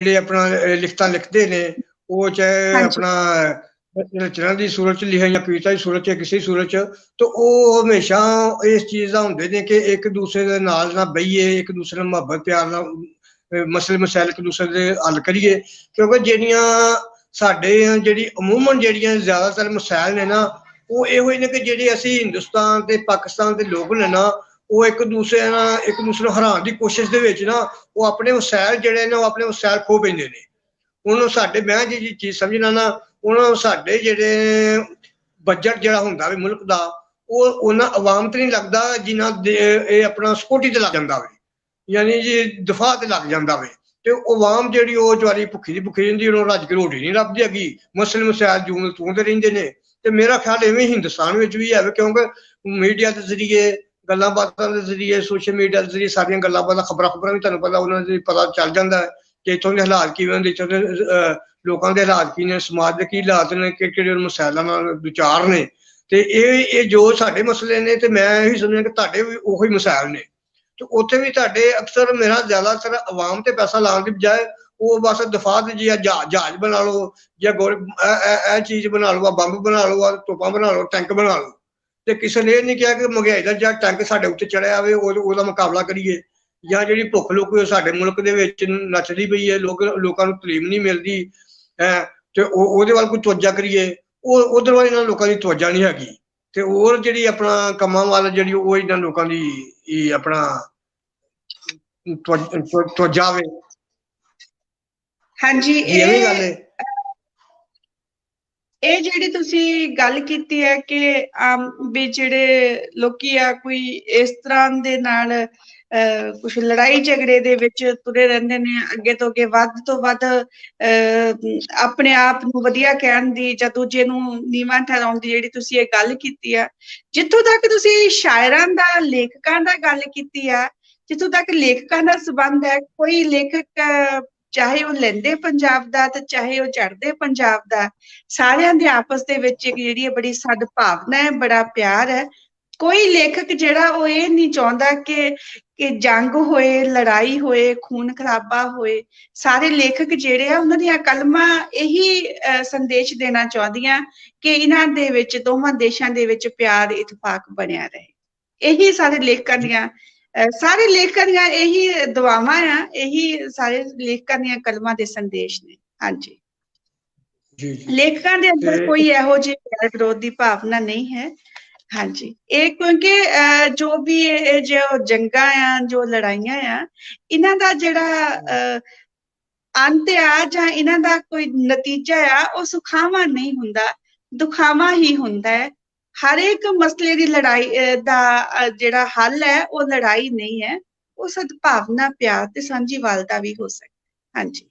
ਜਿਹੜੇ ਆਪਣਾ ਲਿਖਤਾਂ ਲਿਖਦੇ ਨੇ ਉਹ ਚਾਹੇ ਆਪਣਾ ਰਚਨਾ ਦੀ ਸੂਰਤ 'ਚ ਲਿਖਿਆ ਜਾਂ ਕਵਿਤਾ ਦੀ ਸੂਰਤ 'ਚ ਕਿਸੇ ਸੂਰਤ 'ਚ, ਤਾਂ ਉਹ ਹਮੇਸ਼ਾ ਇਸ ਚੀਜ਼ ਦਾ ਹੁੰਦੇ ਨੇ ਕਿ ਇੱਕ ਦੂਸਰੇ ਦੇ ਨਾਲ ਨਾ ਬਈਏ, ਇੱਕ ਦੂਸਰੇ ਨਾਲ ਮੁਹੱਬਤ ਪਿਆਰ ਨਾਲ ਮਸਲੇ ਮਸਾਇਲ ਇੱਕ ਦੂਸਰੇ ਦੇ ਹੱਲ ਕਰੀਏ। ਕਿਉਂਕਿ ਜਿਹੜੀਆਂ ਸਾਡੇ ਜਿਹੜੀ ਅਮੂਮਨ ਜਿਹੜੀਆਂ ਜ਼ਿਆਦਾਤਰ ਮਸਾਇਲ ਨੇ ਨਾ ਉਹ ਇਹੋ ਹੀ ਨੇ ਕਿ ਜਿਹੜੇ ਅਸੀਂ ਹਿੰਦੁਸਤਾਨ ਤੇ ਪਾਕਿਸਤਾਨ ਦੇ ਲੋਕ ਨੇ ਨਾ ਉਹ ਇੱਕ ਦੂਸਰੇ ਨੂੰ ਹਰਾਉਣ ਦੀ ਕੋਸ਼ਿਸ਼ ਦੇ ਵਿੱਚ ਨਾ ਉਹ ਆਪਣੇ ਵਸਾਇਲ ਜਿਹੜੇ ਨੇ ਉਹ ਆਪਣੇ ਵਸਾਇਲ ਖੋ ਪੈਂਦੇ ਨੇ। ਉਹਨੂੰ ਸਾਡੇ ਮੈਂ ਜੀ ਚੀਜ਼ ਸਮਝਣਾ ਨਾ ਉਹਨਾਂ ਨੂੰ ਸਾਡੇ ਜਿਹੜੇ ਬਜਟ ਜਿਹੜਾ ਹੁੰਦਾ ਵੀ ਮੁਲਕ ਦਾ ਉਹ ਉਹਨਾਂ ਆਵਾਮ ਤੇ ਨਹੀਂ ਲੱਗਦਾ ਜਿਨ੍ਹਾਂ ਦੇ ਇਹ ਆਪਣਾ ਸਿਕਿਉਰਟੀ ਤੇ ਲੱਗ ਜਾਂਦਾ ਵੇ, ਯਾਨੀ ਜੀ ਦਫਾ ਤੇ ਲੱਗ ਜਾਂਦਾ ਵੇ। ਤੇ ਆਵਾਮ ਜਿਹੜੀ ਉਹ ਜਵਾਰੀ ਭੁੱਖੀ ਦੀ ਭੁੱਖੀ ਰਹਿੰਦੀ, ਉਹਨੂੰ ਰੱਜ ਕੇ ਰੋਟੀ ਨਹੀਂ ਲੱਭਦੀ ਹੈਗੀ, ਮਸਲੇ ਮਸਾਇਲ ਜੂਨ ਤੂੰਦੇ ਰਹਿੰਦੇ ਨੇ। ਤੇ ਮੇਰਾ ਖਿਆਲ ਇਵੇਂ ਹਿੰਦੁਸਤਾਨ ਵਿੱਚ ਵੀ ਹੈ, ਕਿਉਂਕਿ ਮੀਡੀਆ ਦੇ ਜ਼ਰੀਏ ਗੱਲਾਂ ਬਾਤਾਂ ਦੇ ਜ਼ਰੀਏ ਸੋਸ਼ਲ ਮੀਡੀਆ ਦੇ ਜ਼ਰੀਏ ਸਾਰੀਆਂ ਗੱਲਾਂ ਬਾਤਾਂ ਖਬਰਾਂ ਵੀ ਤੁਹਾਨੂੰ ਪਤਾ ਉਹਨਾਂ ਦੇ ਪਤਾ ਚੱਲ ਜਾਂਦਾ ਹੈ ਕਿ ਇੱਥੋਂ ਦੇ ਹਾਲਾਤ ਕਿਵੇਂ ਹੁੰਦੇ, ਇੱਥੋਂ ਦੇ ਲੋਕਾਂ ਦੇ ਹਾਲਾਤ ਕੀ ਨੇ, ਸਮਾਜ ਦੇ ਕੀ ਹਾਲਾਤ ਨੇ, ਕਿਹੜੇ ਮਸਾਇਲਾਂ ਨਾਲ ਵਿਚਾਰ ਨੇ। ਤੇ ਇਹ ਜੋ ਸਾਡੇ ਮਸਲੇ ਨੇ ਤੇ ਮੈਂ ਇਹੀ ਸਮਝਿਆ ਕਿ ਤੁਹਾਡੇ ਵੀ ਉਹੀ ਮਸਾਇਲ ਨੇ। ਤੇ ਉੱਥੇ ਵੀ ਤੁਹਾਡੇ ਅਕਸਰ ਮੇਰਾ ਜ਼ਿਆਦਾਤਰ ਆਵਾਮ ਤੇ ਪੈਸਾ ਲਾਉਣ ਦੀ ਬਜਾਏ ਉਹ ਬਸ ਦਫਾ ਤੇ ਜੀ ਜਹਾਜ਼ ਬਣਾ ਲਓ ਜਾਂ ਇਹ ਚੀਜ਼ ਬਣਾ ਲਓ, ਬੰਬ ਬਣਾ ਲਓ, ਤੋਪਾਂ ਬਣਾ ਲਓ, ਟੈਂਕ ਬਣਾ ਲਓ। ਤੇ ਕਿਸੇ ਨੇ ਇਹ ਨਹੀਂ ਕਿਹਾ ਕਿ ਮਹਿੰਗਾਈ ਦਾ ਜਿਹੜਾ ਟੈਂਕ ਸਾਡੇ ਉੱਤੇ ਚੜਿਆ ਹੋਵੇ ਉਹਦਾ ਮੁਕਾਬਲਾ ਕਰੀਏ, ਜਾਂ ਜਿਹੜੀ ਭੁੱਖ ਲੋਕ ਸਾਡੇ ਮੁਲਕ ਦੇ ਵਿੱਚ ਨੱਚਦੀ ਪਈ ਹੈ, ਲੋਕਾਂ ਨੂੰ ਤਾਲੀਮ ਨਹੀਂ ਮਿਲਦੀ ਹੈ ਤੇ ਉਹਦੇ ਵੱਲ ਕੋਈ ਤਵੱਜਾ ਕਰੀਏ, ਉਹ ਉਧਰ ਵੱਲ ਇਹਨਾਂ ਲੋਕਾਂ ਦੀ ਤਵੱਜਾ ਨਹੀਂ ਹੈਗੀ। ਤੇ ਹੋਰ ਜਿਹੜੀ ਆਪਣਾ ਕੰਮਾਂ ਵੱਲ ਜਿਹੜੀ ਉਹ ਇਹਨਾਂ ਲੋਕਾਂ ਦੀ ਆਪਣਾ ਤਵੱਜਾ ਵੇ। ਹਾਂਜੀ, ਇਹ ਗੱਲ ਹੈ। ਇਹ ਜਿਹੜੀ ਤੁਸੀਂ ਗੱਲ ਕੀਤੀ ਹੈ ਕਿ ਵੀ ਜਿਹੜੇ ਲੋਕੀ ਆ ਕੋਈ ਇਸ ਤਰ੍ਹਾਂ ਦੇ ਨਾਲ ਕੁਛ ਲੜਾਈ ਝਗੜੇ ਦੇ ਵਿੱਚ ਤੁਰੇ ਰਹਿੰਦੇ ਨੇ, ਅੱਗੇ ਤੋਂ ਅੱਗੇ ਵੱਧ ਤੋਂ ਵੱਧ ਆਪਣੇ ਆਪ ਨੂੰ ਵਧੀਆ ਕਹਿਣ ਦੀ ਜਾਂ ਦੂਜੇ ਨੂੰ ਨੀਵਾਂ ਠਹਿਰਾਉਣ ਦੀ ਜਿਹੜੀ ਤੁਸੀਂ ਇਹ ਗੱਲ ਕੀਤੀ ਆ। ਜਿੱਥੋਂ ਤੱਕ ਤੁਸੀਂ ਸ਼ਾਇਰਾਂ ਦਾ, ਲੇਖਕਾਂ ਦਾ ਗੱਲ ਕੀਤੀ ਆ, ਜਿੱਥੋਂ ਤੱਕ ਲੇਖਕਾਂ ਦਾ ਸੰਬੰਧ ਹੈ, ਕੋਈ ਲੇਖਕ ਚਾਹੇ ਉਹ ਲਹਿੰਦੇ ਪੰਜਾਬ ਦਾ ਤੇ ਚਾਹੇ ਉਹ ਚੜ੍ਹਦੇ ਪੰਜਾਬ ਦਾ, ਸਾਰਿਆਂ ਦੇ ਆਪਸ ਦੇ ਵਿੱਚ ਇੱਕ ਜਿਹੜੀ ਬੜੀ ਸਦਭਾਵਨਾ ਹੈ, ਬੜਾ ਪਿਆਰ ਹੈ। ਕੋਈ ਲੇਖਕ ਜਿਹੜਾ ਉਹ ਇਹ ਨਹੀਂ ਚਾਹੁੰਦਾ ਕਿ ਜੰਗ ਹੋਏ, ਲੜਾਈ ਹੋਏ, ਖੂਨ ਖਰਾਬਾ ਹੋਏ। ਸਾਰੇ ਲੇਖਕ ਜਿਹੜੇ ਆ ਉਹਨਾਂ ਦੀਆਂ ਕਲਮਾਂ ਇਹੀ ਸੰਦੇਸ਼ ਦੇਣਾ ਚਾਹੁੰਦੀਆਂ ਕਿ ਇਹਨਾਂ ਦੇ ਵਿੱਚ, ਦੋਵਾਂ ਦੇਸ਼ਾਂ ਦੇ ਵਿੱਚ ਪਿਆਰ ਇਤਫਾਕ ਬਣਿਆ ਰਹੇ। ਇਹੀ ਸਾਰੇ ਲੇਖਕਾਂ ਦੀਆਂ ਇਹੀ ਦੁਆਵਾਂ ਆ, ਇਹੀ ਸਾਰੇ ਲੇਖਕਾਂ ਦੀਆਂ ਕਲਮਾਂ ਦੇ ਸੰਦੇਸ਼ ਨੇ। ਹਾਂਜੀ, ਲੇਖਕਾਂ ਦੇ ਅੰਦਰ ਕੋਈ ਇਹੋ ਜਿਹੀ ਪਿਆਰ ਵਿਰੋਧ ਦੀ ਭਾਵਨਾ ਨਹੀਂ ਹੈ। ਹਾਂਜੀ, ਇਹ ਕਿਉਂਕਿ ਜੋ ਵੀ ਜੋ ਜੰਗਾਂ ਆ, ਜੋ ਲੜਾਈਆਂ ਆ, ਇਹਨਾਂ ਦਾ ਜਿਹੜਾ ਅੰਤ ਆ ਜਾਂ ਇਹਨਾਂ ਦਾ ਕੋਈ ਨਤੀਜਾ ਆ ਉਹ ਸੁਖਾਵਾਂ ਨਹੀਂ ਹੁੰਦਾ, ਦੁਖਾਵਾਂ ਹੀ ਹੁੰਦਾ ਹੈ। ਹਰ ਇੱਕ ਮਸਲੇ ਦੀ ਲੜਾਈ ਦਾ ਜਿਹੜਾ ਹੱਲ ਹੈ ਉਹ ਲੜਾਈ ਨਹੀਂ ਹੈ, ਉਹ ਸਦਭਾਵਨਾ, ਪਿਆਰ ਤੇ ਸਾਂਝੀਵਾਲਤਾ ਵੀ ਹੋ ਸਕਦਾ। ਹਾਂਜੀ।